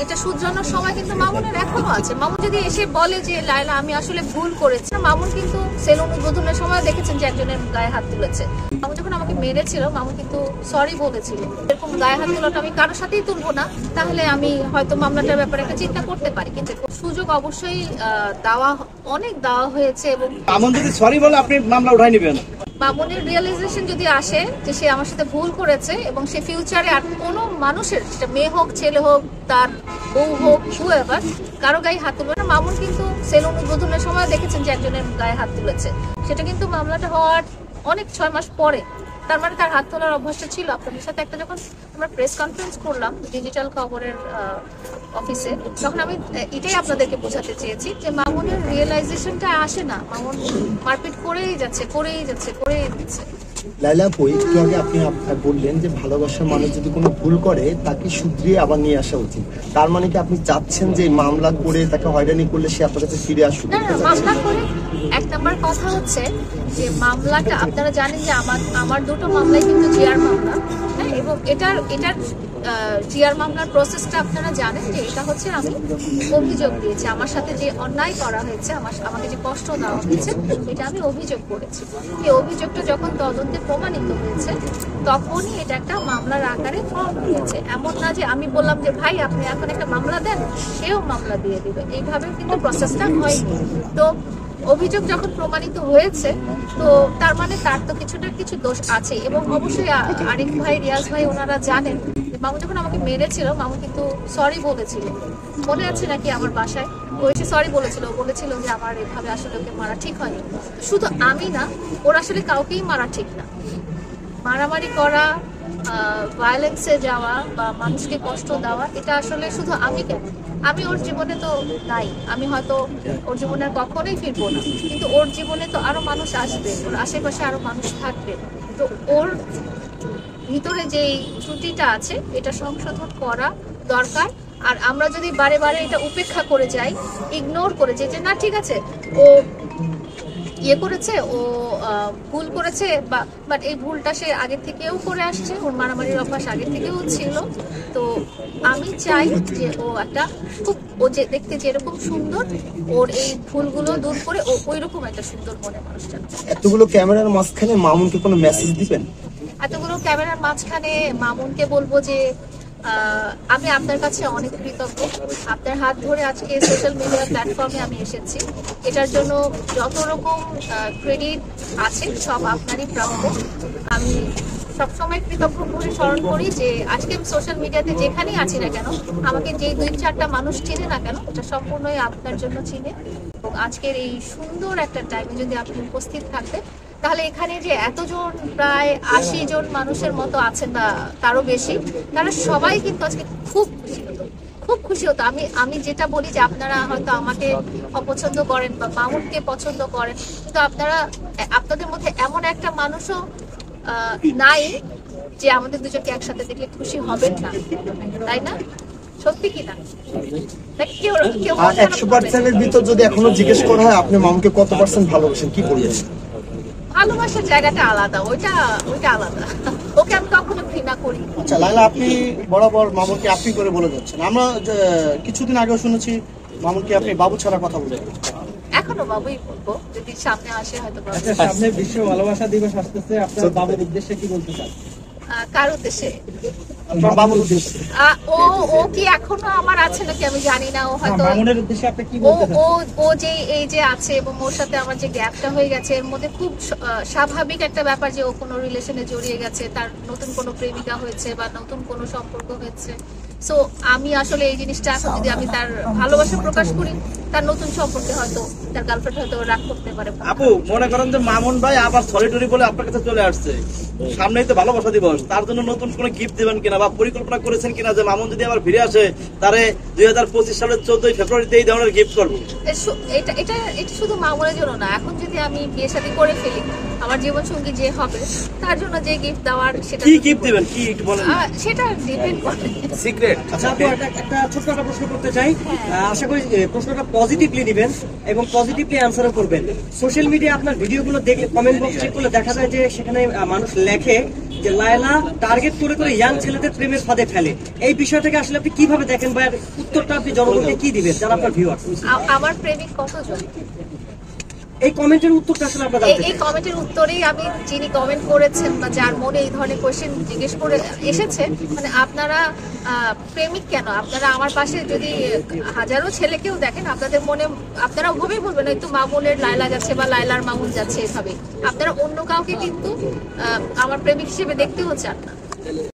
এটা শুধরানোর সময় কিন্তু মামুনের এখনো আছে। মামুন যদি এসে বলে যে লায়লা আমি আসলে ভুল করেছি, মামুন কিন্তু সেলুন উদ্বোধনের সময় দেখেছেন যে একজনের গায়ে হাত তুলেছে। মামুন যখন আমাকে মেরেছিল মামুন কিন্তু সরি বলেছিল। এরকম গায়ে হাত তোলাটা আমি কারোর সাথেই তুলবো না, তাহলে আমি হয়তো মামলাটার ব্যাপারে একটা চিন্তা করতে পারি। কিন্তু সুযোগ অবশ্যই অনেক দেওয়া হয়েছে এবং মামুন যদি সরি বলে আপনি মামলা উঠাই নেবেন। মামুনের রিয়েলাইজেশন যদি আসে যে সে আমার সাথে ভুল করেছে এবং সে ফিউচারে আর কোনো মানুষের, সেটা মেয়ে হোক ছেলে হোক তার বউ হোক হুএভার, কারো গায়ে হাত তুলবে না। মামুন কিন্তু সেলুন উদ্বোধনের সময় দেখেছেন যে একজনের গায়ে হাত তুলেছে, সেটা কিন্তু মামলাটা হওয়ার অনেক 6 মাস পরে। তার মানে তার হাত তোলার অভ্যাসটা ছিল। আপনাদের সাথে একটা যখন আমরা প্রেস কনফারেন্স করলাম ডিজিটাল খবরের অফিসে, তখন আমি এটাই আপনাদেরকে বোঝাতে চেয়েছি যে মামুনের রিয়েলাইজেশনটা আসে না। মামুন মারপিট করেই যাচ্ছে। লায়লা আপু, একটু আগে আপনি বললেন যে ভালোবাসার মানুষ যদি কোনো ভুল করে তাকে শুধরিয়ে আবার নিয়ে আসা উচিত। তার মানে কি আপনি চাচ্ছেন যে মামলা করে তাকে হয়রানি করলে সে আপনার কাছে ফিরে আসবে? না, মামলা করে এক নাম্বার কথা হচ্ছে যে মামলাটা আপনারা জানেন যে আমার দুটো মামলাই কিন্তু জিআর মামলা, হ্যাঁ, এবং এটার জিআর মামলার প্রসেসটা আপনারা জানেন যে এটা হচ্ছে আমি অভিযোগ দিয়েছি। আমার সাথে যে অন্যায় করা হয়েছে, আমাকে যে কষ্ট দেওয়া হয়েছে, এটা আমি অভিযোগ করেছি। এই অভিযোগটা যখন তদন্তে প্রমাণিত হয়েছে তখনই এটা একটা মামলার আকারে ফর্ম হয়েছে। এমন না যে আমি বললাম যে ভাই আপনি এখন একটা মামলা দেন, সেও মামলা দিয়ে দিবে, এইভাবে কিন্তু প্রসেসটা হয়নি। তো অভিযোগ যখন প্রমাণিত হয়েছে তো তার মানে তার তো কিছু দোষ আছে। এবং অবশ্যই আরিফ ভাই, রিয়াজ ভাই ওনারা জানেন মামুন যখন আমাকে মেরেছিল মামুন কিন্তু সরি বলেছিল। মনে আছে নাকি আমার বাসায় ও এসে সরি বলেছিল যে আমার এভাবে আসলে ওকে মারা ঠিক হয়নি। শুধু আমি না, ওর আসলে কাউকেই মারা ঠিক না। মারামারি করা, ভায়োলেন্সে যাওয়া বা মানুষকে কষ্ট দেওয়া, এটা আসলে শুধু আমি ওর জীবনে তো নাই, আমি হয়তো ওর জীবনে কখনোই ফিরবো না, কিন্তু ওর জীবনে তো আরো মানুষ আসবে, ওর আশেপাশে আরো মানুষ থাকবে। তো ওর ভিতরে যে ত্রুটিটা আছে এটা সংশোধন করা দরকার। আর আমরা যদি বারে বারে এটা উপেক্ষা করে যাই, ইগনোর করে যাই যে না ঠিক আছে ও করেছে, ও ভুল করেছে, বাট এই ভুলটা সে আগে থেকেও করে আসছে, ওর মারামারির অভ্যাস আগে থেকেও ছিল। তো আমি চাই যে ও যে দেখতে যেরকম সুন্দর, ওর এই ভুলগুলো দূর করে ও ওইরকম একটা সুন্দর মনের মানুষটা। এতগুলো ক্যামেরার মাঝখানে মামুনকে কোনো মেসেজ দিবেন? এতগুলো ক্যামেরার মাঝখানে মামুনকে বলবো যে আমি আপনার কাছে অনেক কৃতজ্ঞ। আপনার হাত ধরে আজকে সোশ্যাল মিডিয়া প্ল্যাটফর্মে আমি এসেছি। এটার জন্য যত রকম ক্রেডিট আছে সব আপনারই প্রাপ্য। আমি সবসময় কৃতজ্ঞ করে স্মরণ করি যে আজকে আমি সোশ্যাল মিডিয়াতে যেখানেই আছি না কেন, আমাকে যেই 2-4টা মানুষ চিনে না কেন, এটা সম্পূর্ণই আপনার জন্য চিনে। এবং আজকের এই সুন্দর একটা টাইমে যদি আপনি উপস্থিত থাকতেন তাহলে এখানে যে এতজন প্রায় 80 জন মানুষের মতো আছেন বা তারও বেশি, তারা সবাই কিন্তু আজকে খুব খুশি হতো। আমি যেটা বলি যে আপনারা হয়তো আমাকে অপছন্দ করেন বা মামুনকে পছন্দ করেন, কিন্তু আপনাদের মধ্যে এমন একটা মানুষও নাই যে আমাদের দুজনকে একসাথে দেখলে খুশি হবেন না, তাই না? সত্যি কি না? 100%-এর ভিতর যদি এখনো জিজ্ঞেস করা হয় আপনি মামুনকে কত পার্সেন্ট ভালোবাসেন, কি বলবেন? ভালোবাসার জায়গাটা আলাদা, ওইটা আলাদা। ওকে আমি কখনো ঘৃণা করি। আচ্ছা লায়লা, আপনি বরাবর মামুনকে আপনি করে বলে যাচ্ছেন। আমরা কিছুদিন আগেও শুনেছি মামুনকে আপনি বাবু ছাড়া কথা বলে। এখনো বাবুই বলবো, যদি সামনে আসে হয়তো। সামনে বিশ্ব ভালোবাসা দিবস আসতেছে, আপনার বাবুর উদ্দেশ্যে কি বলতে চান? কার উদ্দেশ্যে? বাবুর উদ্দেশ্যে। ও কি এখনো আমার আছে নাকি আমি জানি না। ও হয়তো মামুনের উদ্দেশ্যে আপনি কি বলতে চান? ও যে এই যে আছে এবং ওর সাথে আমার যে গ্যাপটা হয়ে গেছে, এর মধ্যে খুব স্বাভাবিক একটা ব্যাপার যে ও কোনো রিলেশনে জড়িয়ে গেছে, তার নতুন কোনো প্রেমিকা হয়েছে বা নতুন কোনো সম্পর্ক হয়েছে। সো আমি আসলে এই জিনিসটা এখন যদি আমি তার ভালোবাসা প্রকাশ করি, তার নতুন সম্পর্কে হয়তো তার গার্লফ্রেন্ড হয়তো রাগ করতে পারে। আপু মনে করেন যে মামুন ভাই আবার সরি টরি বলে আপনার কাছে চলে আসছে, সামনেই তো ভালোবাসা দিবস, তার জন্য নতুন কোনো গিফট দিবেন কিনা বা পরিকল্পনা করেছেন কিনা যে মামুন যদি আবার ফিরে আসে তারে 2025 সালের 14 ফেব্রুয়ারিতে এই ধরনের গিফট করবো? এটা শুধু মামুনের জন্য না, এখন যদি আমি বিয়ে শাদী করে ফেলি, আমার জীবন সঙ্গী যে হবে তার জন্য যে গিফট দেওয়ার, সেটা কি গিফট দিবেন কি একটু বলেন। সেটা ডিপেন্ড করে, সিক্রেট। আচ্ছা আপু একটা ছোট্ট একটা প্রশ্ন করতে চাই, আশা করি প্রশ্নটা পজিটিভলি নেবেন এবং পজিটিভলি অ্যান্সারও করবেন। সোশ্যাল মিডিয়া আপনার ভিডিওগুলো দেখলে, কমেন্ট বক্স চেক করলে দেখা যায় যে সেখানে মানুষ লেখে যে লায়লা টার্গেট করে করে ইয়াং ছেলেদের প্রেমের ফাঁদে ফেলে। এই বিষয়টাকে আসলে আপনি কিভাবে দেখেন বা এর উত্তরটা আপনি জনগণকে কি দিবেন যারা আপনার ভিউয়ার? আমার প্রেমিক কতজন? এই কমেন্টের উত্তরটা আসলে আমরা জানতে এই চাই। কমেন্টের উত্তরেই আমি, যিনি কমেন্ট করেছেন বা যার মনে এই ধরনের কোয়েশ্চেন জিজ্ঞেস করে এসেছে, মানে আপনারা প্রেমিক কেন? আপনারা আমার পাশে যদি হাজারো ছেলেকেও দেখেন, আপনাদের মনে আপনারা ওভাবেই বলবেন হয়তো মামুনের লায়লা যাচ্ছে বা লায়লার মামুন যাচ্ছে, এভাবে আপনারা অন্য কাউকে কিন্তু আমার প্রেমিক হিসেবে দেখতেও চান না।